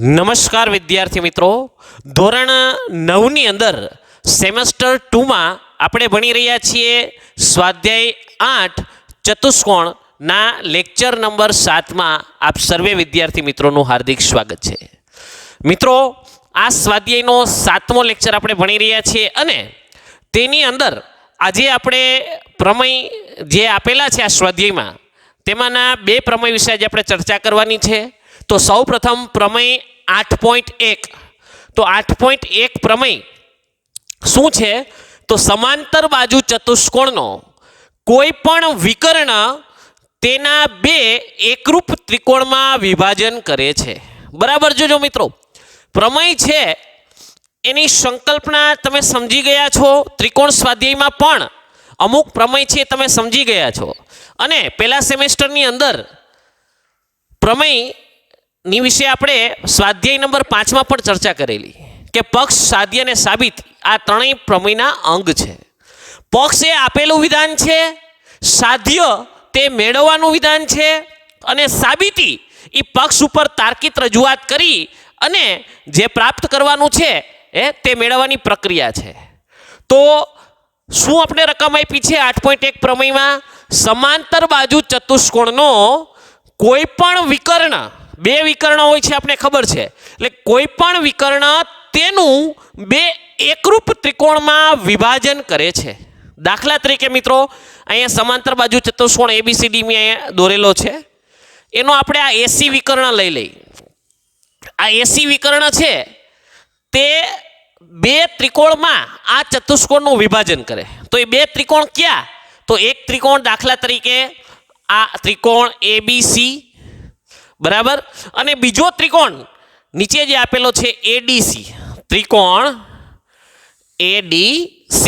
નમસ્કાર વિદ્યાર્થી મિત્રો, ધોરણ 9ની અંદર સેમેસ્ટર 2માં આપણે ભણી રહ્યા છીએ સ્વાધ્યાય 8 ચતુષ્કોણના લેક્ચર નંબર 7માં આપ સર્વે વિદ્યાર્થી મિત્રોનું હાર્દિક સ્વાગત છે. મિત્રો, આ સ્વાધ્યાયનો 7મો લેક્ચર આપણે ભણી રહ્યા છીએ અને તેની અંદર આજે આપણે પ્રમેય જે આપેલા છે આ સ્વાધ્યાયમાં તેમાંના બે પ્રમેય વિશે આજે આપણે ચર્ચા કરવાની છે. તો સૌ પ્રથમ પ્રમેય 8.1. તો 8.1 પ્રમેય શું છે? તો સમાંતર બાજુ ચતુષ્કોણનો કોઈ પણ વિકર્ણ તેના બે એકરૂપ ત્રિકોણમાં વિભાજન કરે છે. બરાબર જોજો મિત્રો, પ્રમેય છે એની સંકલ્પના તમે સમજી ગયા છો. ત્રિકોણ સ્વાધ્યાયમાં પણ અમુક પ્રમેય છે તમે સમજી ગયા છો અને પહેલા સેમેસ્ટરની અંદર પ્રમેય ની વિશે આપણે સ્વાધ્યાય નંબર 5માં પણ ચર્ચા કરેલી કે પક્ષ, સાધ્ય અને સાબિત આ ત્રણેય પ્રમેયના અંગ છે. પક્ષ એ આપેલું વિધાન છે, સાધ્ય તે મેળવવાનું વિધાન છે અને સાબિતી એ પક્ષ ઉપર તાર્કિક રજૂઆત કરી અને જે પ્રાપ્ત કરવાનું છે તે મેળવવાની પ્રક્રિયા છે. તો શું આપણે રકમ આપી છે 8.1 પ્રમેયમાં? સમાંતર બાજુ ચતુષ્કોણનો કોઈ પણ વિકર્ણ, બે વિકર્ણ હોય છે આપણે ખબર છે, એટલે કોઈ પણ વિકર્ણ તેનું બે એકરૂપ ત્રિકોણમાં વિભાજન કરે છે. દાખલા તરીકે મિત્રો, અહીંયા સમાંતર બાજુ ચતુષ્કોણ ABCD મેં અહીંયા દોરેલો છે, એનો આપણે આ AC વિકર્ણ લઈ લઈએ. આ AC વિકર્ણ છે તે બે ત્રિકોણમાં આ ચતુષ્કોણનું વિભાજન કરે. તો એ બે ત્રિકોણ ક્યાં? તો એક ત્રિકોણ દાખલા તરીકે આ ત્રિકોણ ABC, બરાબર, અને બીજો ત્રિકોણ નીચે જે આપેલો છે ADC, ત્રિકોણ ADC.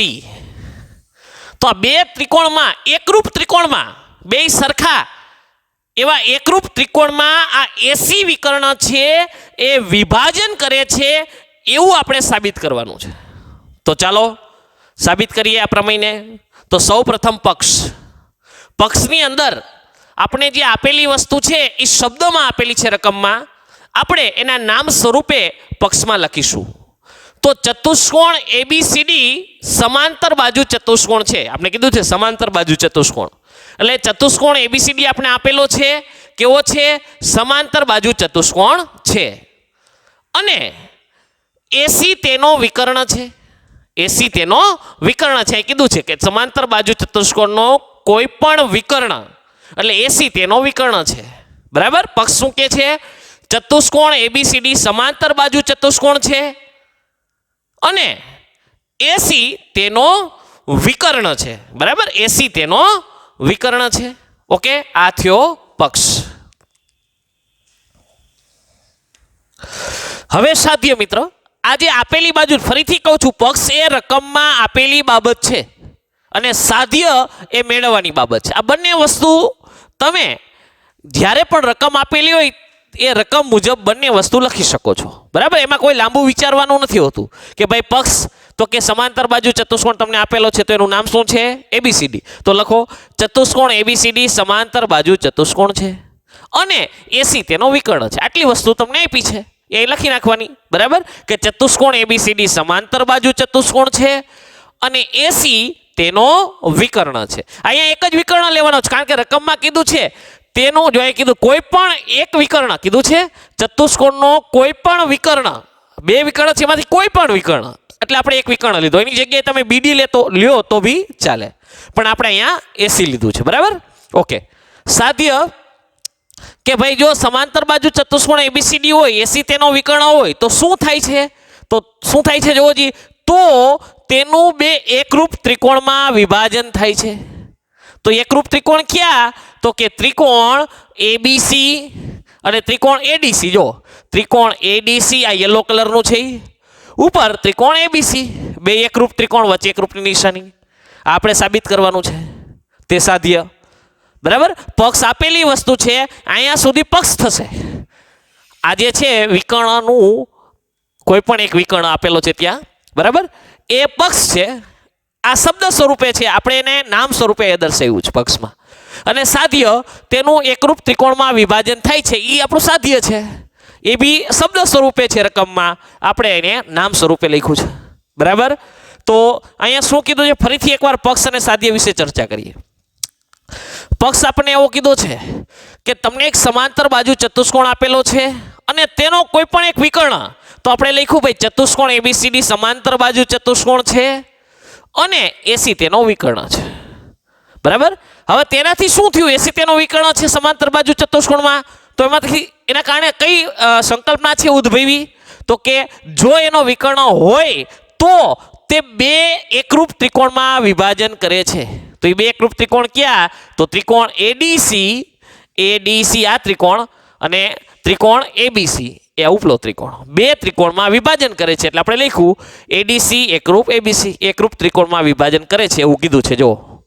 તો આ બે ત્રિકોણમાં એકરૂપ ત્રિકોણમાં, બે સરખા એવા એકરૂપ ત્રિકોણમાં આ AC વિકર્ણ છે એ વિભાજન કરે છે એવું આપણે સાબિત કરવાનું છે. તો ચાલો સાબિત કરીએ આ પ્રમેયને. તો સૌ પ્રથમ પક્ષની અંદર આપણે જે આપેલી વસ્તુ છે એ શબ્દમાં આપેલી છે, રકમમાં આપણે એના નામ સ્વરૂપે પક્ષમાં લખીશું. તો ચતુષ્કોણ ABCD સમાંતર બાજુ ચતુષ્કોણ છે. આપણે કીધું છે સમાંતર બાજુ ચતુષ્કોણ, એટલે ચતુષ્કોણ ABCD આપણે આપેલો છે કેવો છે? સમાંતર બાજુ ચતુષ્કોણ છે. અને AC તેનો વિકર્ણ છે. AC તેનો વિકર્ણ છે. કીધું છે કે સમાંતર બાજુ ચતુષ્કોણનો કોઈ પણ વિકર્ણ, એટલે AC તેનો વિકર્ણ છે. બરાબર. પક્ષ શું કે છે? ચતુષ્કોણ ABCD સમાંતર બાજુ ચતુષ્કોણ છે અને AC તેનો વિકર્ણ છે. બરાબર, AC તેનો વિકર્ણ છે. ઓકે, આ થયો પક્ષ. હવે સાધ્ય મિત્રો, આ જે આપેલી બાજુ, ફરીથી કહું છું, પક્ષ એ રકમમાં આપેલી બાબત છે અને સાધ્ય એ મેળવવાની બાબત છે. આ બંને વસ્તુ તમે જ્યારે પણ રકમ આપેલી હોય એ રકમ મુજબ બંને વસ્તુ લખી શકો છો. બરાબર, એમાં કોઈ લાંબુ વિચારવાનું નથી હોતું કે ભાઈ પક્ષ તો કે સમાંતર બાજુ ચતુષ્કોણ તમને આપેલો છે તો એનું નામ શું છે? ABCD. તો લખો ચતુષ્કોણ ABCD સમાંતર બાજુ ચતુષ્કોણ છે અને AC તેનો વિકર્ણ છે. આટલી વસ્તુ તમને આપી છે એ લખી નાખવાની. બરાબર, કે ચતુષ્કોણ ABCD સમાંતર બાજુ ચતુષ્કોણ છે અને AC તેનો વિકર્ણ છે. અહીંયા એક જ વિકર્ણ લેવાનો છે કારણ કે રકમમાં કીધું છે તેનું, જો કીધું કોઈ પણ એક વિકર્ણ કીધું છે, ચતુષ્કોણનો કોઈ પણ વિકર્ણ, બે વિકર્ણ છે એમાંથી કોઈ પણ વિકર્ણ, એટલે આપણે એક વિકર્ણ લીધો, એની જગ્યાએ તમે BD લ્યો તો બી ચાલે, પણ આપણે અહીંયા AC લીધું છે. બરાબર, ઓકે. સાધ્ય કે ભાઈ જો સમાંતર બાજુ ચતુષ્કોણ ABCD હોય, AC તેનો વિકર્ણ હોય તો શું થાય છે? તો શું થાય છે જોવો જી, તો તેનું બે એકરૂપ ત્રિકોણમાં વિભાજન થાય છે. તો એકરૂપ ત્રિકોણ ક્યાં? તો કે ત્રિકોણ ABC અને ત્રિકોણ ADC. જો ત્રિકોણ ADC આ યલો કલરનું છે, ઉપર ત્રિકોણ ABC, બે એકરૂપ ત્રિકોણ, વચ્ચે એકરૂપની નિશાની. આપણે સાબિત કરવાનું છે, તે સાધ્ય. બરાબર, પક્ષ આપેલી વસ્તુ છે, અહીંયા સુધી પક્ષ થશે. આ જે છે વિકર્ણનું કોઈ પણ એક વિકર્ણ આપેલો છે ત્યાં, બરાબર, એ પક્ષ છે. આ શબ્દ સ્વરૂપે છે, આપણે એને નામ સ્વરૂપે દર્શાવ્યું છે પક્ષમાં. અને સાધ્ય તેનું એકરૂપ ત્રિકોણમાં વિભાજન થાય છે, એ આપણું સાધ્ય છે. એ બી શબ્દ સ્વરૂપે છે રકમમાં, આપણે એને નામ સ્વરૂપે લખ્યું છે, બરાબર. તો અહીંયા શું કીધું છે, ફરીથી એકવાર પક્ષ અને સાધ્ય વિશે ચર્ચા કરીએ. પક્ષ આપણને એવો કીધો છે કે તમને એક સમાંતર બાજુ ચતુષ્કોણ આપેલો છે અને તેનો કોઈ પણ એક વિકર્ણ, તો આપણે લખ્યું ભાઈ ચતુષ્કોણ ABCD સમાંતર બાજુ ચતુષ્કોણ છે અને AC તેનો વિકર્ણ છે, બરાબર. હવે તેનાથી શું થયું, AC તેનો વિકર્ણ છે સમાંતર બાજુ ચતુષ્કોણમાં, તો એમાંથી એના કારણે કઈ સંકલ્પના છે ઉદ્ભવી, તો કે જો એનો વિકર્ણ હોય તો તે બે એકરૂપ ત્રિકોણમાં વિભાજન કરે છે. તો એ બે એકરૂપ ત્રિકોણ ક્યાં, તો ત્રિકોણ ADC આ ત્રિકોણ અને ત્રિકોણ ABC એ ઉપલો ત્રિકોણ, બે ત્રિકોણમાં વિભાજન કરે છે. એટલે આપણે લખ્યું ADC એકરૂપ ABC એકરૂપ ત્રિકોણમાં વિભાજન કરે છે એવું કીધું છે. જો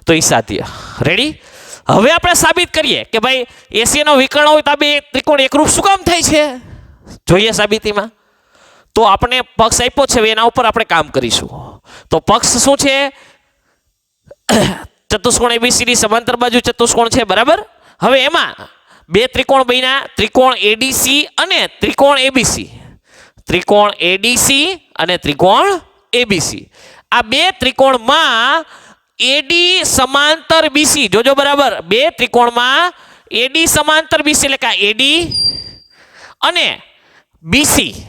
તો એ સાધ્ય રેડી. હવે આપણે સાબિત કરીએ કે ભાઈ AC નો વિકર્ણ હોય તો આ બે ત્રિકોણ એકરૂપ શું કામ થાય છે, જોઈએ સાબિતીમાં. તો આપણે પક્ષ આપ્યો છે, એના ઉપર આપણે કામ કરીશું. તો પક્ષ શું છે, ચતુષ્કોણ ABCD સમાંતર બાજુ ચતુષ્કોણ છે, બરાબર. હવે એમાં બે ત્રિકોણ બન્યા, ત્રિકોણ ADC અને ત્રિકોણ ABC, ત્રિકોણ ADC અને ત્રિકોણ ABC. આ બે ત્રિકોણમાં AD સમાંતર BC, જોજો બરાબર, બે ત્રિકોણમાં AD સમાંતર BC એટલે કે AD અને BC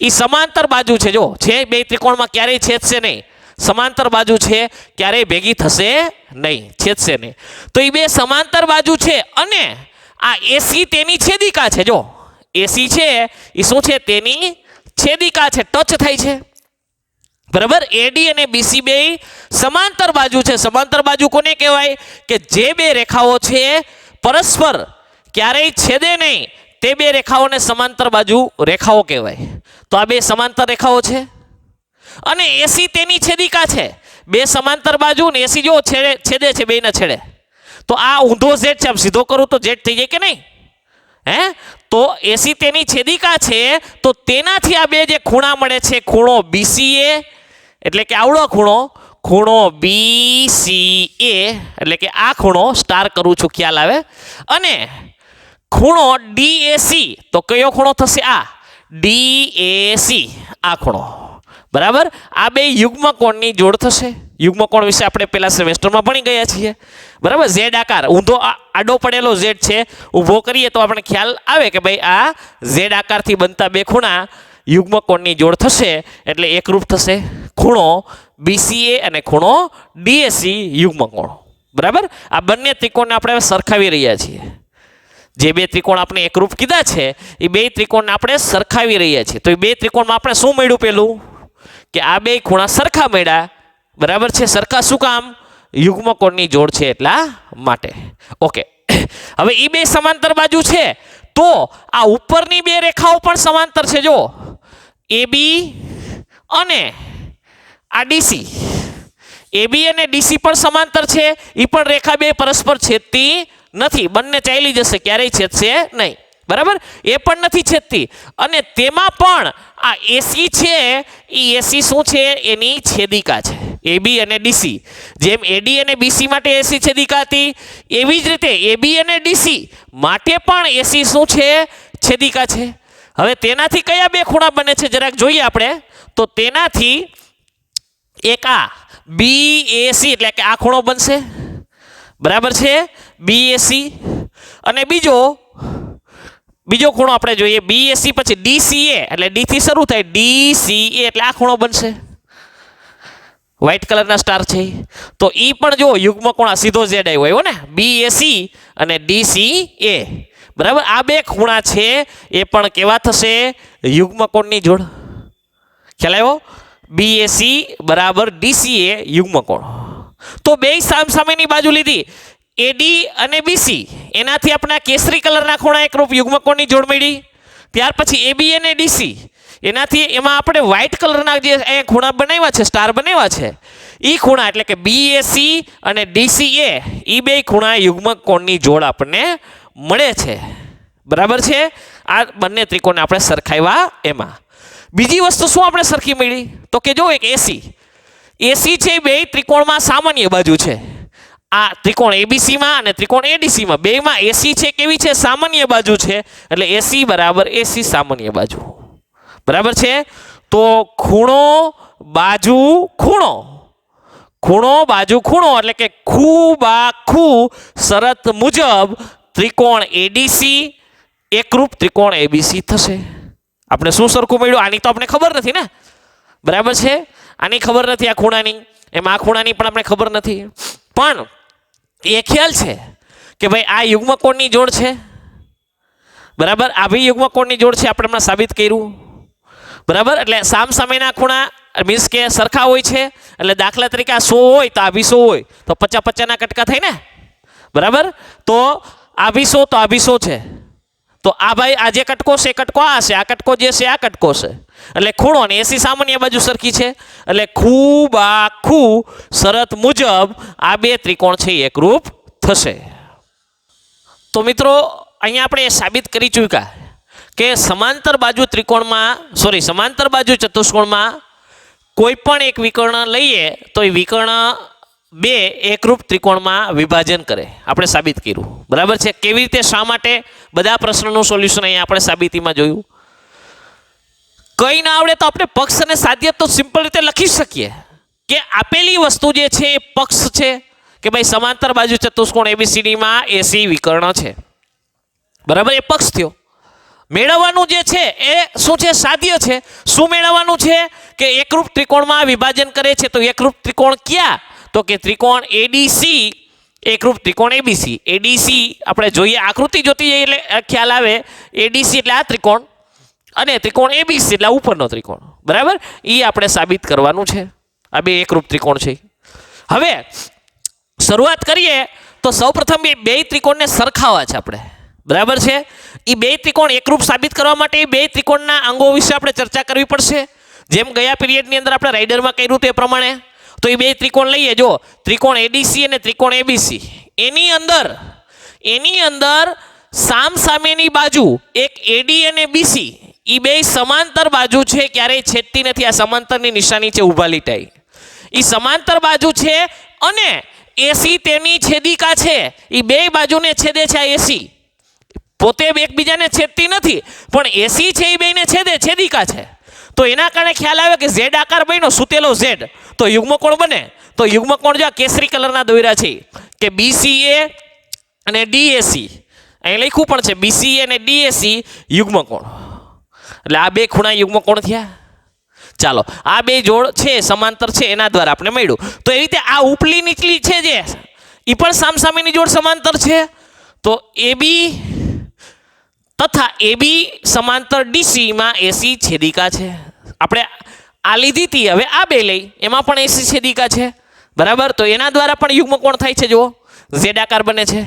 એ સમાંતર બાજુ છે. જો છે બે ત્રિકોણમાં ક્યારેય છેદશે નહીં, સમાંતર બાજુ છે ક્યારેય ભેગી થશે નહીં, છેદશે નહીં. તો એ બે સમાંતર બાજુ છે અને આ AC તેની છેદિકા છે. જો AC છે એ શું છે, તેની છેદિકા છે, ટચ થાય છે, બરાબર. AD અને BC બે સમાંતર બાજુ છે. સમાંતર બાજુ કોને કહેવાય, કે જે બે રેખાઓ છે પરસ્પર ક્યારેય છેદે નહીં તે બે રેખાઓને સમાંતર બાજુ રેખાઓ કહેવાય. તો આ બે સમાંતર રેખાઓ છે અને AC તેની છેદિકા છે, બે સમાંતર બાજુ ને AC જો છેદે છે બેના છેડે. તો આ ઊંધો Z છે, આમ સીધો કરું તો Z થઈ જાય કે નહીં, હે. તો AC તેની છેદિકા છે, તો તેનાથી આ બે જે ખૂણા મળે છે, ખૂણો BCA એટલે કે આવડો ખૂણો, ખૂણો BCA એટલે કે આ ખૂણો, સ્ટાર કરું છું ખ્યાલ આવે, અને ખૂણો DAC, તો કયો ખૂણો થશે, આ DAC આ ખૂણો, બરાબર. આ બે યુગ્મ કોણની જોડ થશે. યુગ્મ કોણ વિશે આપણે પેલા સેમેસ્ટરમાં ભણી ગયા છીએ, બરાબર. Z આકાર, ઊંધો આડો પડેલો Z છે, ઊભો કરીએ તો આપણે ખ્યાલ આવે કે ભાઈ આ Z આકારથી બનતા બે ખૂણા યુગ્મ કોણની જોડ થશે એટલે એકરૂપ થશે. ખૂણો BCA અને ખૂણો DAC યુગ્મ કોણ, બરાબર. આ બંને ત્રિકોણને આપણે સરખાવી રહ્યા છીએ. જે બે ત્રિકોણ આપણે એકરૂપ કીધા છે એ બે ત્રિકોણને આપણે સરખાવી રહ્યા છીએ. તો એ બે ત્રિકોણમાં આપણે શું મળ્યું, પેલું કે આ બે ખૂણા સરખા મળ્યા, બરાબર છે. સરખા શું કામ, યુગ્મ કોણની જોડ છે એટલા માટે. ઓકે, હવે એ બે સમાંતર બાજુ છે તો આ ઉપરની બે રેખાઓ પણ સમાંતર છે. જો AB અને આ DC, AB અને DC પણ સમાંતર છે, એ પણ રેખા બે પરસ્પર છેદતી નથી, બંને ચાલી જશે, ક્યારેય છેદશે નહીં, બરાબર. એ પણ નથી છેદતી અને તેમાં પણ આ AC છે એ AC શું છે, એની છેદિકા છે. AB અને DC, જેમ AD અને BC માટે AC છેદિકા હતી એવી જ રીતે AB અને DC માટે પણ AC શું છે, છેદિકા છે. હવે તેનાથી કયા બે ખૂણા બને છે જરાક જોઈએ આપણે. તો તેનાથી એક આ BAC એટલે કે આ ખૂણો બનશે, બરાબર છે, BAC. અને બીજો ખૂણો આપણે જોઈએ BAC, પછી DCA એટલે D થી શરૂ થાય, DCA એટલે આ ખૂણો બનશે, વ્હાઇટ કલરના સ્ટાર છે. તો એ પણ જો યુગ્મ કોણ સીધો Z આવ્યો ને, BAC અને DCA, બરાબર. આ બે ખૂણા છે એ પણ કેવા થશે, યુગ્મ કોણની જોડ. ખ્યાલ આવ્યો, BAC બરાબર DCA યુગ્મ કોણ. તો બે સામસામેની બાજુ લીધી, AD અને BC, એનાથી આપણે કેસરી કલરના ખૂણા એકરૂપ યુગ્મ કોણની જોડ મળી. ત્યાર પછી AB અને DC, એનાથી એમાં આપણે વ્હાઇટ કલરના જે અહીંયા ખૂણા બનાવ્યા છે, સ્ટાર બનાવ્યા છે, એ ખૂણા એટલે કે BAC અને DCA, એ બે ખૂણા યુગ્મ કોણની જોડ આપણને મળે છે, બરાબર છે. આ બંને ત્રિકોણને આપણે સરખાવ્યા. એમાં બીજી વસ્તુ શું આપણે સરખી મળી, તો કે જો એક AC છે બે ત્રિકોણમાં સામાન્ય બાજુ છે. આ ત્રિકોણ એબીસી માં અને ત્રિકોણ એડીસી માં બેમાં એસી છે કેવી છે? સામાન્ય બાજુ છે. એટલે એસી બરાબર એસી સામાન્ય બાજુ. બરાબર છે. તો ખૂણો બાજુ ખૂણો, ખૂણો બાજુ ખૂણો એટલે કે ખૂ બા ખૂ શરત મુજબ ત્રિકોણ એડીસી એકરૂપ ત્રિકોણ એબીસી થશે. આપણે શું સરખું મળ્યું? આની તો આપણે ખબર નથી ને. બરાબર છે. આની ખબર નથી, આ ખૂણાની, એમાં આ ખૂણાની પણ આપણે ખબર નથી. પણ એ ખ્યાલ છે કે ભાઈ આ યુગ્મકોણની જોડ છે. બરાબર, આ બી યુગ્મકોણની જોડ છે, આપણે હમણાં સાબિત કર્યું. બરાબર, એટલે સામસામેના ખૂણા મીન્સ કે સરખા હોય છે. એટલે દાખલા તરીકે આ 100 હોય તો આ બી 100 હોય તો 50 50 કટકા થાય ને. બરાબર, તો આ બી 100 તો આ બી 100 છે. તો આ ભાઈ આ જે કટકો છે એ કટકો આ છે, આ કટકો જે છે આ કટકો છે. એટલે ખૂણો ને એસી સામાન્ય બાજુ સરખી છે. એટલે ખૂ બા ખૂ શરત મુજબ આ બે ત્રિકોણ છે એ એકરૂપ થશે. તો મિત્રો અહીંયા આપણે સાબિત કરી ચૂક્યા કે સમાંતર બાજુ ત્રિકોણમાં સમાંતર બાજુ ચતુષ્કોણમાં કોઈ પણ એક વિકર્ણ લઈએ તો એ વિકર્ણ બે એકરૂપ ત્રિકોણમાં વિભાજન કરે. આપણે સાબિત કર્યું. બરાબર છે. કેવી રીતે, શા માટે, બધા પ્રશ્નોનું સોલ્યુશન અહીંયા આપણે સાબિતીમાં જોયું. કંઈ ના આવડે તો આપણે પક્ષ અને સાધ્ય તો સિમ્પલ રીતે લખી શકીએ કે આપેલી વસ્તુ જે છે એ પક્ષ છે કે ભાઈ સમાંતર બાજુ ચતુષ્કોણ એબીસીડીમાં એસી વિકર્ણ છે. બરાબર, એ પક્ષ થયો. મેળવવાનું જે છે એ શું છે? સાધ્ય છે. શું મેળવવાનું છે? કે એકરૂપ ત્રિકોણમાં વિભાજન કરે છે. તો એકરૂપ ત્રિકોણ ક્યાં? તો કે ત્રિકોણ એડીસી એકરૂપ ત્રિકોણ એબીસી. એડીસી આપણે જોઈએ, આકૃતિ જોતી જઈએ એટલે ખ્યાલ આવે. એડીસી એટલે આ ત્રિકોણ અને ત્રિકોણ એબીસી એટલે ઉપરનો ત્રિકોણ. બરાબર, એ આપણે સાબિત કરવાનું છે. આ બે એકરૂપ ત્રિકોણ છે. હવે શરૂઆત કરીએ તો સૌપ્રથમ એ બે ત્રિકોણને સરખાવવા છે આપણે. બરાબર છે. એ બે ત્રિકોણ એકરૂપ સાબિત કરવા માટે એ બે ત્રિકોણના અંગો વિશે આપણે ચર્ચા કરવી પડશે. જેમ ગયા પીરિયડની અંદર આપણે રાઇડરમાં કર્યું તે પ્રમાણે. તો એ બે ત્રિકોણ લઈએ, જો ત્રિકોણ એડીસી અને ત્રિકોણ એબીસી, એની અંદર સામસામેની બાજુ એક એડી અને બીસી એ બે સમાંતર બાજુ છે, ક્યારેય છેદતી નથી. આ સમાંતરની નિશાની છે ઊભા લીટાઈ. એ સમાંતર બાજુ છે અને એસી તેની છેદિકા છે. એ બે બાજુને છેદે છે. આ એસી પોતે એકબીજાને છેદતી નથી પણ એસી છે એ બેને છેદે, છેદિકા છે. તો એના કારણે ખ્યાલ આવે કે ઝેડ આકાર બન્યો, સુતેલો ઝેડ, તો યુગ્મકોણ બને. તો યુગ્મકોણ જો કેસરી કલરના દોર્યા છે કે બીસીએ અને ડીએસી, અહીં લખ્યું પણ છે બીસીએ અને ડીએસી યુગ્મકોણ. એટલે આ બે ખૂણા યુગ્મકોણ થયા. ચાલો, આ બે જોડ છે સમાંતર છે એના દ્વારા આપણે મળ્યું. તો એવી રીતે આ ઉપલી નીચલી છે જે એ પણ સામસામેની જોડ સમાંતર છે. તો એબી તથા એબી સમાંતર ડીસીમાં એસી છેદિકા છે. આપણે આ લીધી હતી, હવે આ બે લઈ, એમાં પણ એસી છેદિકા છે. બરાબર, તો એના દ્વારા પણ યુગ્મકોણ થાય છે. જુઓ, ઝેડ આકાર બને છે.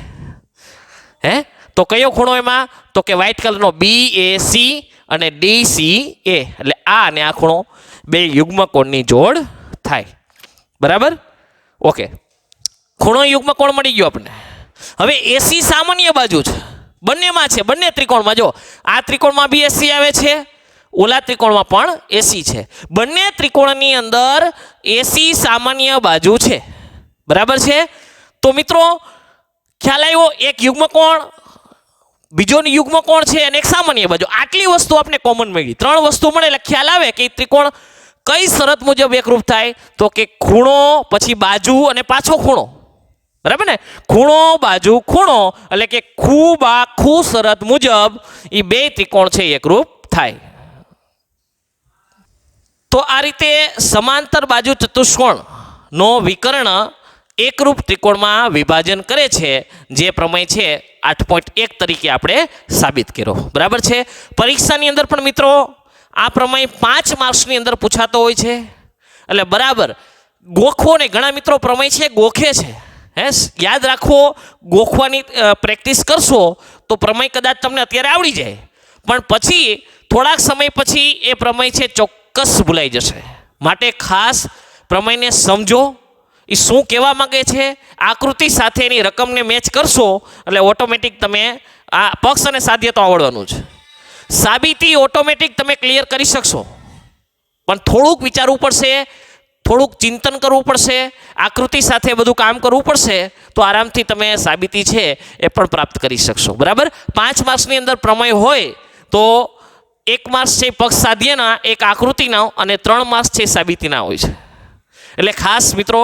હે, તો કયો ખૂણો એમાં? તો કે વ્હાઇટ કલરનો બીએસી અને ડીસીએ. એટલે આ અને આ ખૂણો બે યુગ્મકોણની જોડ થાય. બરાબર, ઓકે. ખૂણો યુગ્મકોણ મળી ગયો આપણને. હવે એસી સામાન્ય બાજુ છે, બંનેમાં છે, બંને ત્રિકોણમાં. જો આ ત્રિકોણમાં બી એસી આવે છે, ઓલા ત્રિકોણમાં પણ એસી છે. બંને ત્રિકોણની અંદર એસી સામાન્ય બાજુ છે. બરાબર છે. તો મિત્રો ખ્યાલ આવ્યો, એક યુગ્મકોણ, બીજો યુગ્મકોણ છે અને એક સામાન્ય બાજુ. આટલી વસ્તુ આપણે કોમન મળી. ત્રણ વસ્તુ મળે એટલે ખ્યાલ આવે કે ત્રિકોણ કઈ શરત મુજબ એકરૂપ થાય? તો કે ખૂણો, પછી બાજુ અને પાછો ખૂણો. બરાબર ને? ખૂણો બાજુ ખૂણો એટલે કે ખૂ બા ખૂ શરત મુજબ એ બે ત્રિકોણ છે એકરૂપ થાય. તો આ રીતે સમાંતર બાજુ ચતુષ્કોણ નો વિકર્ણ એકરૂપ ત્રિકોણમાં વિભાજન કરે છે, જે પ્રમેય છે 8.1 તરીકે આપણે સાબિત કર્યો. બરાબર છે. પરીક્ષાની અંદર પણ મિત્રો આ પ્રમેય 5 માર્ક્સની અંદર પૂછાતો હોય છે. એટલે બરાબર ગોખવો ને, ઘણા મિત્રો પ્રમેય છે ગોખે છે. યાદ રાખવો, ગોખવાની પ્રેક્ટિસ કરશો તો પ્રમેય કદાચ તમને અત્યારે આવડી જાય, પણ પછી થોડાક સમય પછી એ પ્રમેય છે ચોક્કસ ભૂલાઈ જશે. માટે ખાસ પ્રમેયને સમજો, એ શું કહેવા માંગે છે, આકૃતિ સાથે એની રકમને મેચ કરશો એટલે ઓટોમેટિક તમે આ પક્ષ અને સાધ્ય તો આવડવાનું છે. સાબિતી ઓટોમેટિક તમે ક્લિયર કરી શકશો, પણ થોડુંક વિચારવું પડશે થોડુંક ચિંતન કરવું પડશે, આકૃતિ સાથે બધું કામ કરવું પડશે, તો આરામથી તમે સાબિતી છે એ પણ પ્રાપ્ત કરી શકશો. બરાબર. 5 માર્ક્સની અંદર પ્રમેય હોય તો 1 માર્ક્સ છે પક્ષ સાધ્યના, 1 આકૃતિના અને 3 માર્ક્સ છે સાબિતીના હોય છે. એટલે ખાસ મિત્રો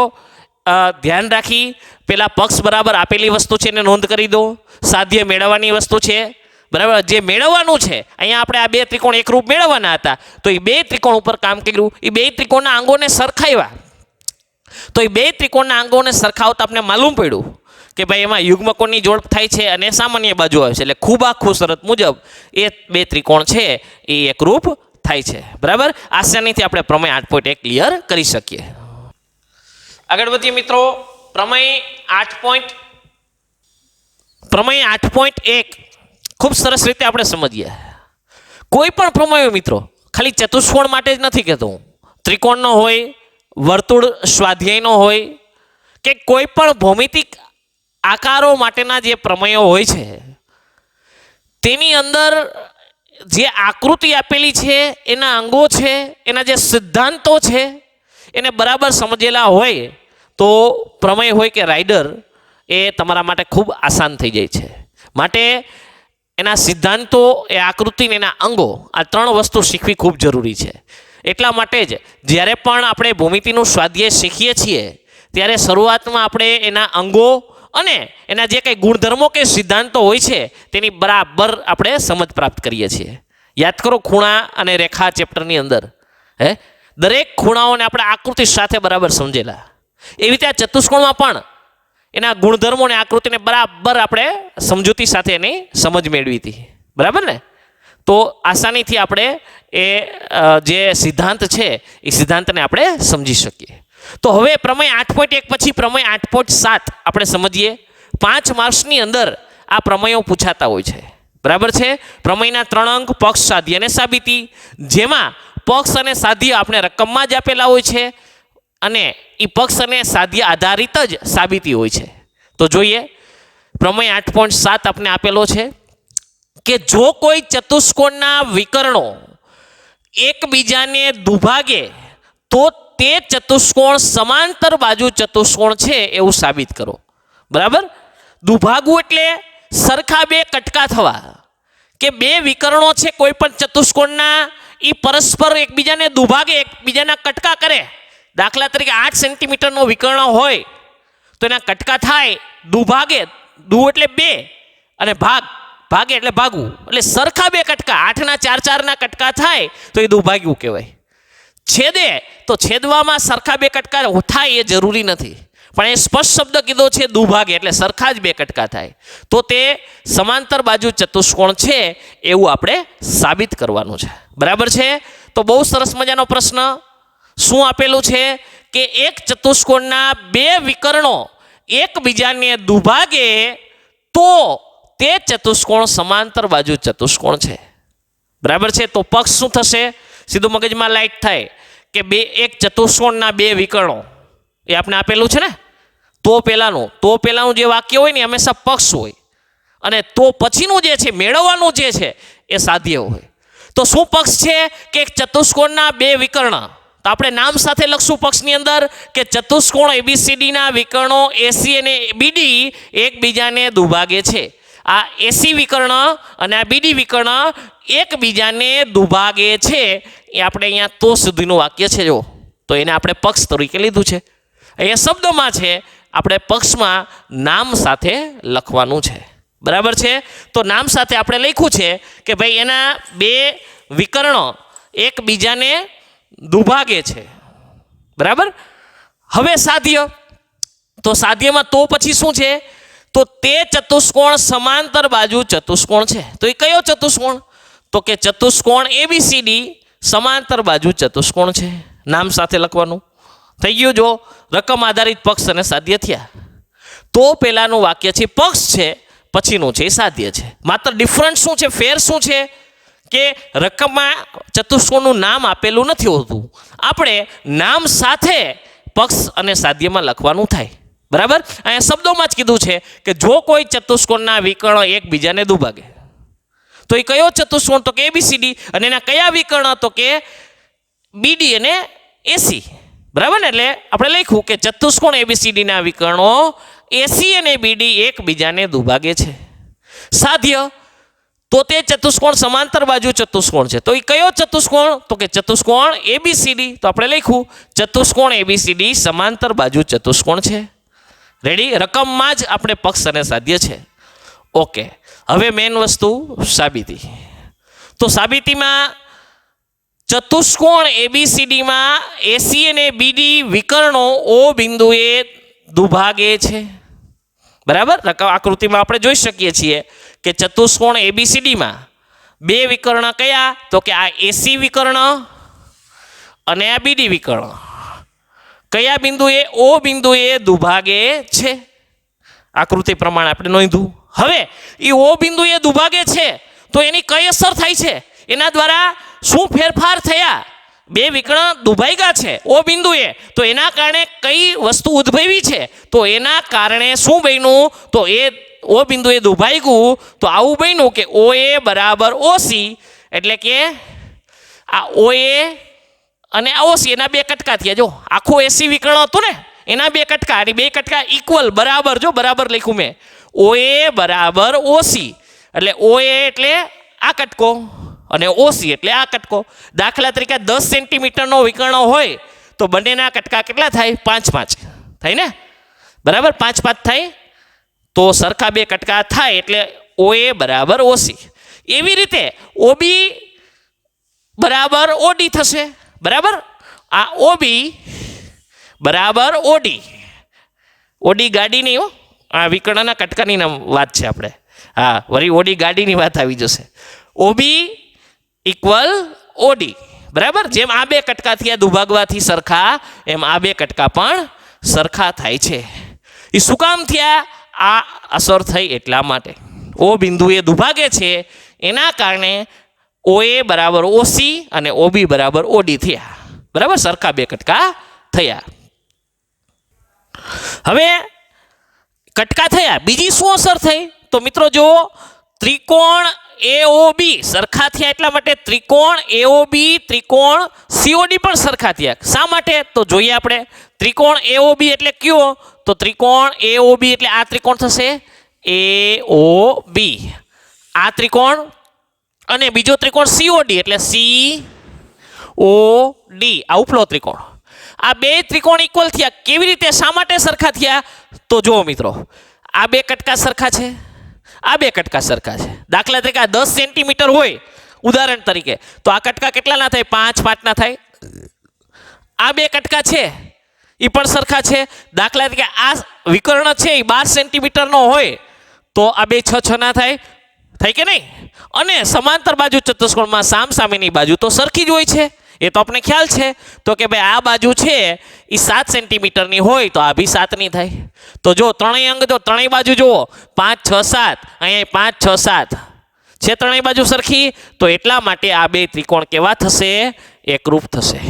ધ્યાન રાખી પેલા પક્ષ બરાબર આપેલી વસ્તુ છે એને નોંધ કરી દો. સાધ્ય મેળવવાની વસ્તુ છે, બરાબર, જે મેળવવાનું છે. અહીંયા આપણે આ 2 ત્રિકોણ એકરૂપ મેળવવાના હતા, તો એ 2 ત્રિકોણ ઉપર કામ કર્યું. એ 2 ત્રિકોણના અંગોને સરખાવ્યા, તો એ 2 ત્રિકોણના અંગોને સરખાવતા આપણે માલુમ પડ્યું કે ભાઈ એમાં યુગ્મકોણની જોડ થાય છે અને સામાન્ય બાજુ આવે છે. એટલે ખૂબ આખું શરત મુજબ એ 2 ત્રિકોણ છે એ એકરૂપ થાય છે. બરાબર. આસાનીથી આપણે પ્રમેય 8.1 ક્લિયર કરી શકીએ. આગળ વધીએ મિત્રો. પ્રમેય 8.1 ખૂબ સરસ રીતે આપણે સમજીએ. કોઈ પણ પ્રમેયો મિત્રો ખાલી ચતુષ્કોણ માટે જ નથી કહેતો હું. ત્રિકોણનો હોય, વર્તુળ સ્વાધ્યાયનો હોય, કે કોઈ પણ ભૌમિતિક આકારો માટેના જે પ્રમેયો હોય છે તેની અંદર જે આકૃતિ આપેલી છે, એના અંગો છે, એના જે સિદ્ધાંતો છે એને બરાબર સમજેલા હોય તો પ્રમેય હોય કે રાઇડર એ તમારા માટે ખૂબ આસાન થઈ જાય છે. માટે એના સિદ્ધાંતો, એ આકૃતિ ને એના અંગો, આ 3 વસ્તુ શીખવી ખૂબ જરૂરી છે. એટલા માટે જ જ્યારે પણ આપણે ભૂમિતિનું સ્વાધ્યાય શીખીએ છીએ ત્યારે શરૂઆતમાં આપણે એના અંગો અને એના જે કંઈ ગુણધર્મો કે સિદ્ધાંતો હોય છે તેની બરાબર આપણે સમજ પ્રાપ્ત કરીએ છીએ. યાદ કરો ખૂણા અને રેખા ચેપ્ટરની અંદર દરેક ખૂણાઓને આપણે આકૃતિ સાથે બરાબર સમજેલા. એવી રીતે આ ચતુષ્કોણમાં પણ એના ગુણધર્મો અને આકૃતિને બરાબર આપણે સમજૂતી સાથે એની સમજ મેળવી હતી. બરાબર ને? તો આસાનીથી આપણે એ જે સિદ્ધાંત છે એ સિદ્ધાંતને આપણે સમજી શકીએ. તો હવે પ્રમેય 8.1 પછી પ્રમેય 8.7 આપણે સમજીએ. 5 માર્ક્સની અંદર આ પ્રમેયો પૂછાતા હોય છે. બરાબર છે. પ્રમેયના 3 અંક પક્ષ, સાધ્ય અને સાબિતી, જેમાં પક્ષ અને સાધ્ય આપણે રકમમાં જ આપેલા હોય છે અને એ પક્ષ અને સાધ્ય આધારિત જ સાબિતી હોય છે. તો જોઈએ પ્રમેય 8.7 આપણે આપેલો છે કે જો કોઈ ચતુષ્કોણના વિકર્ણો એકબીજાને દુભાગે તો તે ચતુષ્કોણ સમાંતર બાજુ ચતુષ્કોણ છે એવું સાબિત કરો. બરાબર. દુભાગવું એટલે સરખા 2 કટકા થવા, કે 2 વિકર્ણો છે કોઈ પણ ચતુષ્કોણના એ પરસ્પર એકબીજાને દુભાગે, એકબીજાના કટકા કરે. દાખલા તરીકે 8 સેન્ટીમીટરનો વિકર્ણ હોય તો એના કટકા થાય, દુભાગે. દુ એટલે 2 અને ભાગે એટલે ભાગવું, એટલે સરખા 2 કટકા, 8ના 4 કટકા થાય તો એ દુભાગ્યું કહેવાય. છેદે તો છેદવામાં સરખા 2 કટકા થાય એ જરૂરી નથી, પણ એ સ્પષ્ટ શબ્દ કીધો છે દુભાગે, એટલે સરખા જ 2 કટકા થાય તો તે સમાંતર બાજુ ચતુષ્કોણ છે એવું આપણે સાબિત કરવાનું છે. બરાબર છે. તો બહુ સરસ મજાનો પ્રશ્ન. શું આપેલું છે કે એક ચતુષ્કોણના 2 વિકર્ણો એકબીજાને દુભાગે તો તે ચતુષ્કોણ સમાંતર બાજુ ચતુષ્કોણ છે. બરાબર છે. તો પક્ષ શું થશે? સીધું મગજમાં લાઈટ થાય કે એક ચતુષ્કોણના 2 વિકર્ણો એ આપણે આપેલું છે ને. તો પહેલાનું જે વાક્ય હોય ને હંમેશા પક્ષ હોય અને તો પછીનું જે છે મેળવવાનું જે છે એ સાધ્ય હોય. તો શું પક્ષ છે કે એક ચતુષ્કોણના 2 વિકર્ણ. તો આપણે નામ સાથે લખશું પક્ષની અંદર કે ચતુષ્કોણ ABCDના વિકર્ણો AC અને BD એકબીજાને દુભાગે છે. આ AC વિકર્ણ અને આ BD વિકર્ણ એકબીજાને દુભાગે છે એ આપણે અહીંયા તો સુધીનું વાક્ય છે. જો તો એને આપણે પક્ષ તરીકે લીધું છે. અહીંયા શબ્દમાં છે, આપણે પક્ષમાં નામ સાથે લખવાનું છે. બરાબર છે. તો નામ સાથે આપણે લખ્યું છે કે ભાઈ એના 2 વિકર્ણો એકબીજાને દુભાગે છે. બરાબર. હવે સાધ્ય. તો સાધ્યમાં તો પછી શું છે? તો તે ચતુષ્કોણ સમાંતર બાજુ ચતુષ્કોણ છે. તો એ કયો ચતુષ્કોણ? તો કે ચતુષ્કોણ ABCD સમાંતર બાજુ ચતુષ્કોણ છે. નામ સાથે લખવાનું થઈ ગયું. જો રકમ આધારિત પક્ષ અને સાધ્ય થયા. તો પહેલાનું વાક્ય છે પક્ષ છે, પછીનું છે સાધ્ય છે. માત્ર ડિફરન્સ શું છે, ફેર શું છે કે રકમમાં ચતુષ્કોણનું નામ આપેલું નથી હોતું, આપણે નામ સાથે પક્ષ અને સાધ્યમાં લખવાનું થાય. બરાબર. અહીંયા શબ્દોમાં જ કીધું છે કે જો કોઈ ચતુષ્કોણના વિકર્ણો એકબીજાને દુભાગે તો એ કયો ચતુષ્કોણ? તો કે ABCD. અને એના કયા વિકર્ણ? તો કે BD અને AC. બરાબર ને? એટલે આપણે લખ્યું કે ચતુષ્કોણ એબીસીડીના વિકર્ણો એસી અને બીડી એકબીજાને દુભાગે છે. સાધ્ય તો તે ચતુષ્કોણ સમાંતર બાજુ ચતુષ્કોણ છે. તો એ કયો ચતુષ્કોણ? તો કે ચતુષ્કોણ એબીસીડી. તો આપણે લખ્યું ચતુષ્કોણ એબીસીડી સમાંતર બાજુ ચતુષ્કોણ છે. રેડી? રકમમાં જ આપણે પક્ષ અને સાધ્ય છે. ઓકે, હવે મેન વસ્તુ સાબિતી. તો સાબિતીમાં ચતુષ્કોણ એબીસીડીમાં એસી અને બીડી વિકર્ણો ઓ બિંદુએ દુભાગે છે. બરાબર? આકૃતિમાં આપણે જોઈ શકીએ છીએ કે ચતુષ્કોણ એબીસીડીમાં બે વિકર્ણ કયા? તો કે આ એસી વિકર્ણ અને આ બીડી વિકર્ણ કયા બિંદુએ? ઓ બિંદુએ દુભાગે છે. આકૃતિ પ્રમાણે આપણે નોંધ્યું. હવે એ ઓ બિંદુએ દુભાગે છે તો એની કઈ અસર થાય છે? એના દ્વારા શું ફેરફાર થયા? બે વિકર્ણ દુભાગ્યા છે ઓ બિંદુએ, તો એના કારણે કઈ વસ્તુ ઉદ્ભવી છે? તો એના કારણે શું બન્યું? તો એ ઓ બિંદુએ દુભાગ્યું તો આવું બન્યું કે ઓ એ બરાબર ઓસી, એટલે કે આ ઓ એ અને આ ઓસી એના બે કટકા થયા. જો આખું એસી વિકર્ણ હતું ને એના બે કટકા, અને બે કટકા ઇક્વલ બરાબર. જો બરાબર લખ્યું મેં, ઓ એ બરાબર ઓસી, એટલે ઓ એ એટલે આ કટકો અને ઓસી એટલે આ કટકો. દાખલા તરીકે 10 સેન્ટીમીટરનો વિકર્ણ હોય તો બંનેના કટકા કેટલા થાય? 5-5 થાય ને? બરાબર? 5-5 થાય તો સરખા બે કટકા થાય એટલે ઓ એ બરાબર ઓસી. એવી રીતે ઓબી બરાબર ઓડી થશે. બરાબર? આ ઓબી બરાબર ઓડી. ઓડી ગાડી નહીં હો, આ વિકર્ણના કટકાની વાત છે આપણે. હા, વળી ઓડી ગાડીની વાત આવી જશે. OB equal Audi. બરાબર? જેમ આ બે કટકા થયા દુભાગવાથી સરખા, એમ આ બે કટકા પણ સરખા થાય છે. એ શું કામ થયા? આ અસર થઈ એટલા માટે. ઓ બિંદુએ દુભાગે છે એના કારણે ઓ એ બરાબર ઓસી અને ઓબી બરાબર ઓડી થયા. બરાબર? સરખા બે કટકા થયા. હવે કટકા થયા, બીજી શું અસર થઈ? તો મિત્રો જો ત્રિકોણ એઓબી સરખા થયા એટલા માટે ત્રિકોણ એઓબી ત્રિકોણ સીઓડી પણ સરખા થયા. શા માટે? તો જોઈએ આપણે. ત્રિકોણ એઓબી એટલે કયો? તો ત્રિકોણ એઓબી એટલે આ ત્રિકોણ થશે એઓબી, આ ત્રિકોણ, અને બીજો ત્રિકોણ સીઓડી એટલે સીઓડી, આ ઉપલો ત્રિકોણ. આ બે ત્રિકોણ ઇક્વલ થયા. કેવી રીતે? શા માટે સરખા થયા? તો જુઓ મિત્રો, આ બે કટકા સરખા છે, આ બે કટકા સરખા છે. દાખલા તરીકે આ 10 સેન્ટીમીટર હોય ઉદાહરણ તરીકે, તો આ કટકા કેટલાના થાય? 5-5 ના થાય. આ બે કટકા છે એ પણ સરખા છે. દાખલા તરીકે આ વિકર્ણ છે એ 12 સેન્ટીમીટરનો હોય તો આ બે 6-6 ના થાય. થાય કે નહીં? અને સમાંતર બાજુ ચતુષ્કોણમાં સામસામેની બાજુ તો સરખી જ હોય છે, એ તો આપણે ખ્યાલ છે. તો કે ભાઈ આ બાજુ છે એ 7 સેન્ટીમીટરની હોય તો આ બી 7 ની થાય. તો જો ત્રણેય અંગ, જો ત્રણેય બાજુ જુઓ 5, 6, 7, અહીંયા 5, 6, 7 છે, ત્રણેય બાજુ સરખી. તો એટલા માટે આ બે ત્રિકોણ કેવા થશે? એકરૂપ થશે.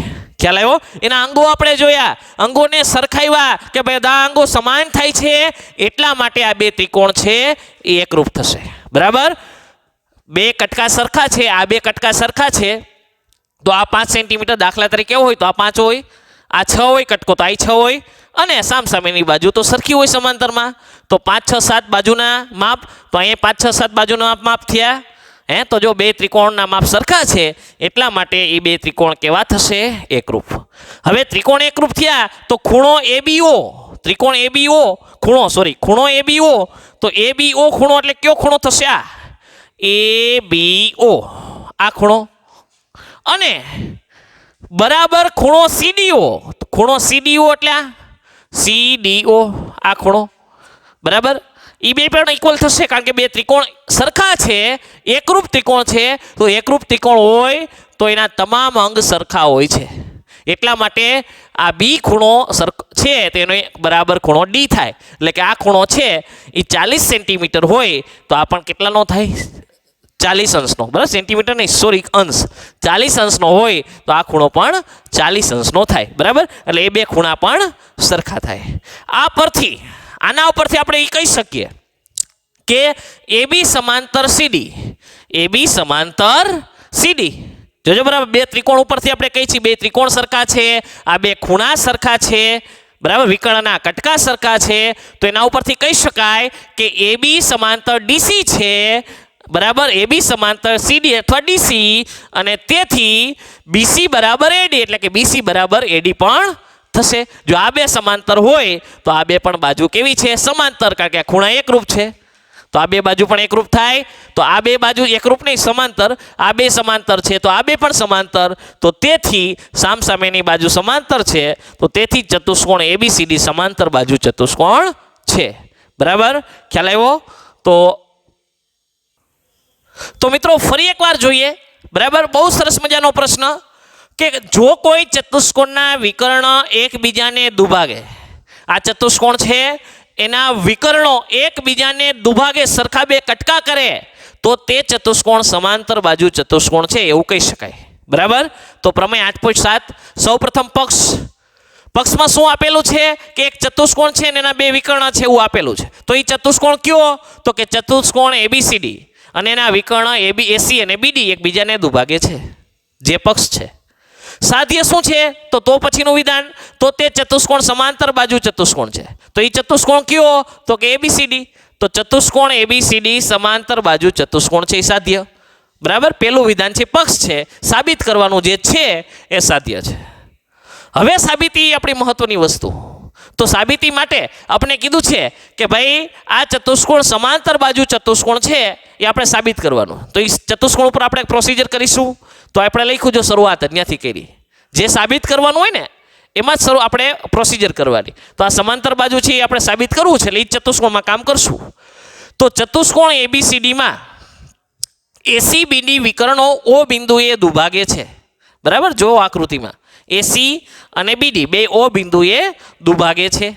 ખ્યાલ આવ્યો? એના અંગો આપણે જોયા, અંગોને સરખાવ્યા કે ભાઈ બધા અંગો સમાન થાય છે એટલા માટે આ બે ત્રિકોણ છે એ એકરૂપ થશે. બરાબર? બે કટકા સરખા છે, આ બે કટકા સરખા છે, તો આ 5 સેન્ટીમીટર દાખલા તરીકે હોય તો આ 5 હોય, આ 6 હોય કટકો તો આ 6 હોય, અને સામસામેની બાજુ તો સરખી હોય સમાંતરમાં. તો 5, 6, 7 બાજુના માપ, તો અહીંયા 5, 6, 7 બાજુના માપ થયા. તો જો બે ત્રિકોણના માપ સરખા છે એટલા માટે એ બે ત્રિકોણ કેવા થશે? એકરૂપ. હવે ત્રિકોણ એકરૂપ થયા તો ખૂણો એબીઓ, ત્રિકોણ એબીઓ ખૂણો એબીઓ, તો એબીઓ ખૂણો એટલે કયો ખૂણો થશે? આ એબીઓ, આ ખૂણો. અને બરાબર ખૂણો સીડીઓ, ખૂણો સીડીઓ એટલે આ સીડીઓ, આ ખૂણો. બરાબર? એ બે પણ ઇક્વલ થશે કારણ કે બે ત્રિકોણ સરખા છે, એકરૂપ ત્રિકોણ છે. તો એકરૂપ ત્રિકોણ હોય તો એના તમામ અંગ સરખા હોય છે એટલા માટે આ બી ખૂણો છે તેનો બરાબર ખૂણો ડી થાય. એટલે કે આ ખૂણો છે એ 40 સેન્ટીમીટર હોય તો આ પણ કેટલાનો થાય? 40 અંશનો. બરાબર? સેન્ટીમીટર નહીં, સોરી, અંશ. 40 અંશનો હોય તો આ ખૂણો પણ 40 અંશનો થાય. બરાબર? એટલે એ બે ખૂણા પણ સરખા થાય. આ પરથી, આના ઉપરથી આપણે એ કહી શકીએ કે એબી સમાંતર સીડી, એબી સમાંતર સીડી જોજો બરાબર, બે ત્રિકોણ ઉપરથી આપણે કહીએ છીએ બે ત્રિકોણ સરખા છે, આ બે ખૂણા સરખા છે, બરાબર, વિકર્ણના કટકા સરખા છે, તો એના ઉપરથી કહી શકાય કે AB સમાંતર DC છે, બરાબર, AB સમાંતર CD અથવા DC, અને તેથી BC બરાબર AD, એટલે કે BC બરાબર AD પણ થશે. જો આ બે સમાંતર હોય તો આ બે પણ બાજુ કેવી છે? સમાંતર, કારણ કે આ ખૂણા એકરૂપ છે, તો આ બે બાજુ પણ એકરૂપ થાય. તો આ બે બાજુ એકરૂપ નહીં, સમાંતર, આ બે સમાંતર છે તો આ બે પણ સમાંતર, તો તેથી સામસામેની બાજુ સમાંતર છે, તો તેથી ચતુષ્કોણ ABCD સમાંતર બાજુ ચતુષ્કોણ છે. બરાબર, ખ્યાલ આવ્યો? તો મિત્રો ફરી એકવાર જોઈએ, બરાબર, બહુ સરસ મજાનો પ્રશ્ન કે જો કોઈ ચતુષ્કોણના વિકર્ણ એકબીજાને દુભાગે, આ ચતુષ્કોણ છે એના વિકર્ણો એકબીજાને દુભાગે, સરખા બે કટકા કરે, તો તે ચતુષ્કોણ સમાંતર બાજુ ચતુષ્કોણ છે એવું કહી શકાય. બરાબર, તો પ્રમેય 8.7 સૌપ્રથમ પક્ષમાં શું આપેલું છે કે એક ચતુષ્કોણ છે અને એના બે વિકર્ણ છે એવું આપેલું છે. તો એ ચતુષ્કોણ કયો? તો કે ચતુષ્કોણ ABCD, અને એના વિકર્ણ AC અને BD એકબીજાને દુભાગે છે, જે પક્ષ છે. સાધ્ય શું છે? તો પછીનું વિધાન, તો તે ચતુષ્કોણ સમાંતર બાજુ ચતુષ્કોણ છે. તો એ ચતુષ્કોણ કયો? તો કે ABCD. તો ચતુષ્કોણ ABCD સમાંતર બાજુ ચતુષ્કોણ છે, એ સાધ્ય. બરાબર, પેલું વિધાન છે પક્ષ છે, સાબિત કરવાનું જે છે એ સાધ્ય છે. હવે સાબિતી આપણી મહત્વની વસ્તુ. તો સાબિતી માટે આપણે કીધું છે કે ભાઈ આ ચતુષ્કોણ સમાંતર બાજુ ચતુષ્કોણ છે એ આપણે સાબિત કરવાનું. તો એ ચતુષ્કોણ ઉપર આપણે પ્રોસિજર કરીશું. તો આપણે લખ્યું જો શરૂઆત ત્યાંથી કરી, જે સાબિત કરવાનું હોય ને એમાં જ આપણે પ્રોસિજર કરવાની. તો આ સમાંતર બાજુ છે એ આપણે સાબિત કરવું છે, એટલે એ ચતુષ્કોણમાં કામ કરશું. તો ચતુષ્કોણ ABCDમાં ACBD વિકર્ણો O બિંદુએ દુભાગે છે. બરાબર, જો આકૃતિમાં AC અને BD બે O બિંદુએ દુભાગે છે.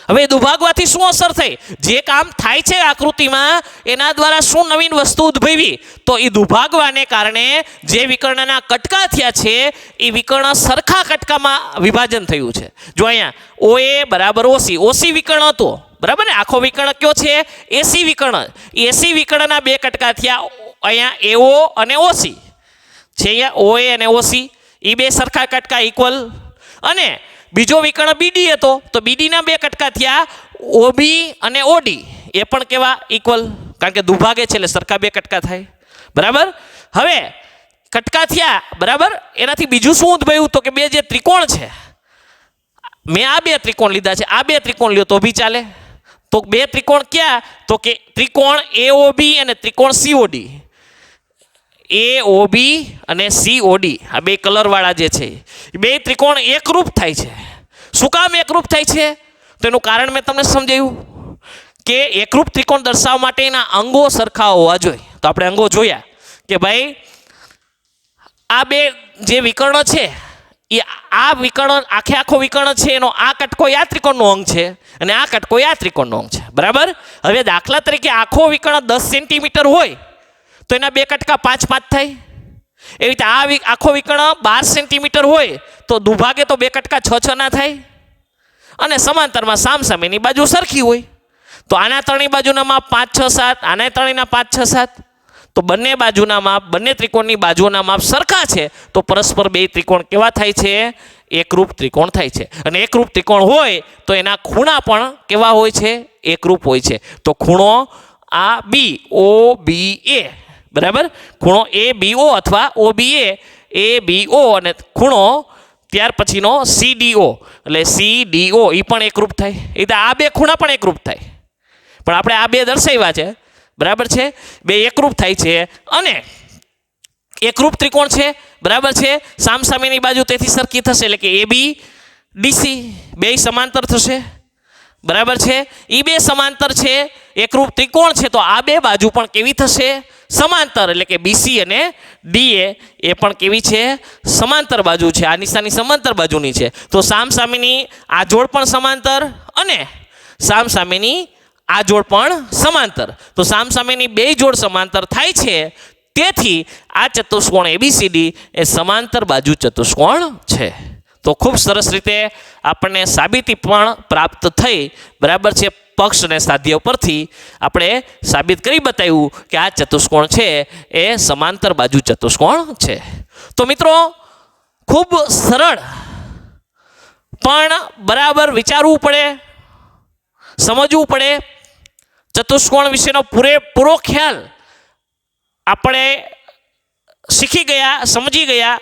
હવે દુભાગવાથી શું અસર થઈ? જે કામ થાય છે આકૃતિમાં એના દ્વારા શું નવીન વસ્તુ ઉદ્ભવી? તો એ દુભાગવાને કારણે જે વિકર્ણના કટકા થયા છે એ વિકર્ણ સરખા કટકામાં વિભાજન થયું છે. જો અહીંયા OA બરાબર OC વિકર્ણ હતો, બરાબર ને, આખો વિકર્ણ કયો છે? AC વિકર્ણ. AC વિકર્ણના બે કટકા થયા, અહીંયા AO અને OC છે, અહીંયા OA અને OC એ બે સરખા કટકા ઇક્વલ. અને બીજો વિકર્ણ BD હતો, તો BD ના બે કટકા થયા OB અને OD, એ પણ કેવા? ઇક્વલ, કારણ કે દુભાગે છે એટલે સરખા બે કટકા થાય. બરાબર, હવે કટકા થયા, બરાબર, એનાથી બીજું શું ઉદ્ભવ્યું? તો કે બે જે ત્રિકોણ છે, મેં આ બે ત્રિકોણ લીધા છે, આ બે ત્રિકોણ લ્યો તો બી ચાલે. તો બે ત્રિકોણ ક્યાં? તો કે ત્રિકોણ AOB અને ત્રિકોણ COD. AOB અને COD, આ બે કલરવાળા જે છે બે ત્રિકોણ એકરૂપ થાય છે. શું કામ એકરૂપ થાય છે? તો એનું કારણ મેં તમને સમજાવ્યું કે એકરૂપ ત્રિકોણ દર્શાવવા માટે એના અંગો સરખા હોવા જોઈએ. તો આપણે અંગો જોયા કે ભાઈ આ બે જે વિકર્ણ છે એ આ વિકર્ણ આખો વિકર્ણ છે એનો આ કટકો આ ત્રિકોણનો અંગ છે અને આ કટકો આ ત્રિકોણનો અંગ છે. બરાબર, હવે દાખલા તરીકે આખો વિકર્ણ 10 સેન્ટીમીટર હોય તો એના બે કટકા 5 5 થાય. એવી રીતે આ આખો વિકર્ણ 12 સેન્ટીમીટર હોય તો દુભાગે તો બે કટકા 6 6 ના થાય. અને સમાંતરમાં સામસામેની બાજુ સરખી હોય તો આના ત્રણેય બાજુના માપ 5 6 7, આના ત્રણેયના 5 6 7, તો બંને બાજુના માપ, બંને ત્રિકોણની બાજુઓના માપ સરખા છે, તો પરસ્પર બે ત્રિકોણ કેવા થાય છે? એકરૂપ ત્રિકોણ થાય છે. અને એકરૂપ ત્રિકોણ હોય તો એના ખૂણા પણ કેવા હોય છે? એકરૂપ હોય છે. તો ખૂણો આ BOBA, બરાબર, ખૂણો ABO અથવા OBA, ABO, અને ખૂણો ત્યાર પછીનો CDO, એટલે CDO એ પણ એકરૂપ થાય. એટલે આ બે ખૂણા પણ એકરૂપ થાય, પણ આપણે આ બે દર્શાવ્યા છે. બરાબર છે, બે એકરૂપ થાય છે અને એકરૂપ ત્રિકોણ છે. બરાબર છે, સામસામેની બાજુ તેથી સરખી થશે, એટલે કે AB DC બે સમાંતર થશે. બરાબર છે, એ બે સમાંતર છે, એકરૂપ ત્રિકોણ છે, તો આ બે બાજુ પણ કેવી થશે? સમાંતર, એટલે કે BC અને DA એ પણ કેવી છે? સમાંતર બાજુ છે. આ નિશાની સમાંતર બાજુની છે. તો સામસામેની આ જોડ પણ સમાંતર અને સામસામેની આ જોડ પણ સમાંતર. તો સામસામેની બે જોડ સમાંતર થાય છે, તેથી આ ચતુષ્કોણ ABCD એ સમાંતર બાજુ ચતુષ્કોણ છે. તો ખૂબ સરસ રીતે આપણને સાબિતી પણ પ્રાપ્ત થઈ. બરાબર છે, પક્ષ અને સાધ્ય પરથી આપણે સાબિત કરી બતાવ્યું કે આ ચતુષ્કોણ છે એ સમાંતર બાજુ ચતુષ્કોણ છે. તો મિત્રો ખૂબ સરળ, પણ બરાબર વિચારવું પડે, સમજવું પડે. ચતુષ્કોણ વિશેનો પૂરેપૂરો ખ્યાલ આપણે શીખી ગયા, સમજી ગયા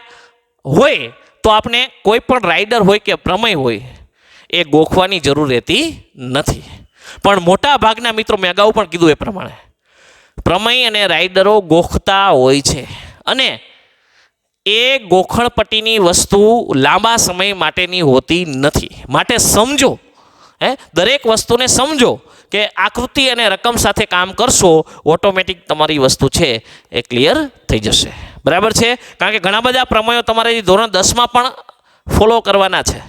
હોય તો આપણે કોઈ પણ રાઇડર હોય કે પ્રમેય હોય એ ગોખવાની જરૂર રહેતી નથી. પણ મોટા ભાગના મિત્રો, મેં અગાઉ પણ કીધું એ પ્રમાણે, પ્રમેય અને રાઇડરો ગોખતા હોય છે અને એ ગોખણપટ્ટીની વસ્તુ લાંબા સમય માટેની હોતી નથી. માટે સમજો, દરેક વસ્તુને સમજો કે આકૃતિ અને રકમ સાથે કામ કરશો, ઓટોમેટિક તમારી વસ્તુ છે એ ક્લિયર થઈ જશે. બરાબર છે? કારણ કે ઘણા બધા પ્રમેયો તમારે ધોરણ 10માં પણ ફોલો કરવાના છે.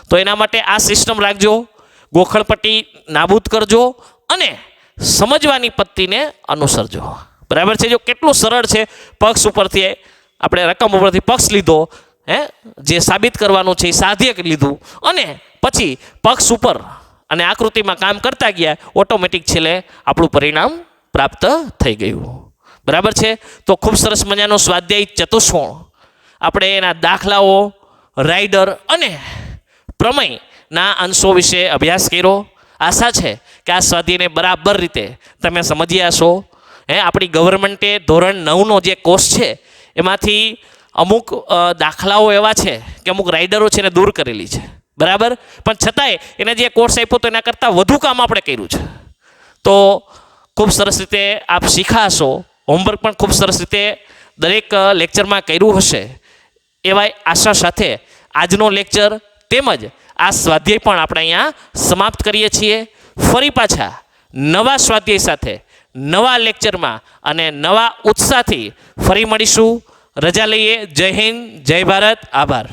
તો એના માટે આ સિસ્ટમ રાખજો, ગોખણપટ્ટી નાબૂદ કરજો અને સમજવાની પદ્ધતિને અનુસરજો. બરાબર છે? જો કેટલું સરળ છે, પક્ષ ઉપરથી આપણે રકમ ઉપરથી પક્ષ લીધો, જે સાબિત કરવાનું છે એ સાધ્ય લીધું અને પછી પક્ષ ઉપર અને આકૃતિમાં કામ કરતા ગયા, ઓટોમેટિક છેલ્લે આપણું પરિણામ પ્રાપ્ત થઈ ગયું. બરાબર છે? તો ખૂબ સરસ મજાનો સ્વાધ્યાય ચતુષ્કોણ, આપણે એના દાખલાઓ, રાઇડર અને પ્રમેયના અંશો વિશે અભ્યાસ કર્યો. આશા છે કે આ સ્વાધ્યાયને બરાબર રીતે તમે સમજ્યા હશો. આપણી ગવર્મેન્ટે ધોરણ 9નો જે કોર્સ છે એમાંથી અમુક દાખલાઓ એવા છે કે અમુક રાઇડરો છે એને દૂર કરેલી છે. બરાબર? પણ છતાંય એને જે કોર્સ આપ્યો તો એના કરતાં વધુ કામ આપણે કર્યું છે. તો ખૂબ સરસ રીતે આપ શીખાશો. હોમવર્ક પણ ખૂબ સરસ રીતે દરેક લેક્ચરમાં કર્યું હશે. એવા આશા સાથે આજનો લેક્ચર તેમજ આ સ્વાધ્યાય પણ આપણે અહીંયા સમાપ્ત કરીએ છીએ. ફરી પાછા નવા સ્વાધ્યાય સાથે નવા લેક્ચરમાં અને નવા ઉત્સાહથી ફરી મળીશું. રજા લઈએ. જય હિન્દ, જય ભારત, આભાર.